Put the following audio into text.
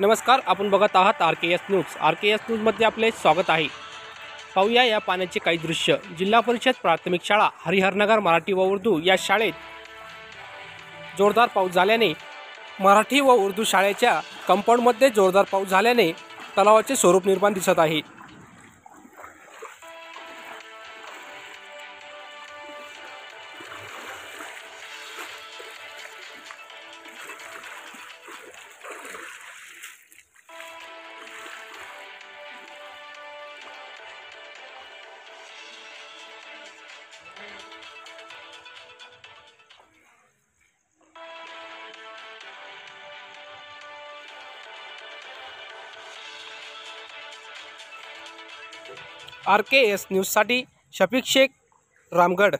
नमस्कार, आपण बघत आहात RKS न्यूज। RKS न्यूजमध्ये आपले स्वागत आहे। पाहूया या पाण्याचे काही दृश्य। जिल्हा परिषद प्राथमिक शाळा हरिहरनगर मराठी व उर्दू या शाळेत जोरदार पाऊस झाल्याने मराठी व उर्दू शाळेच्या कंपाऊंडमध्ये जोरदार पाऊस झाल्याने तलावाचे स्वरूप निर्माण दिसत आहे। RKS न्यूजसाठी शफीक शेख, रामगढ़।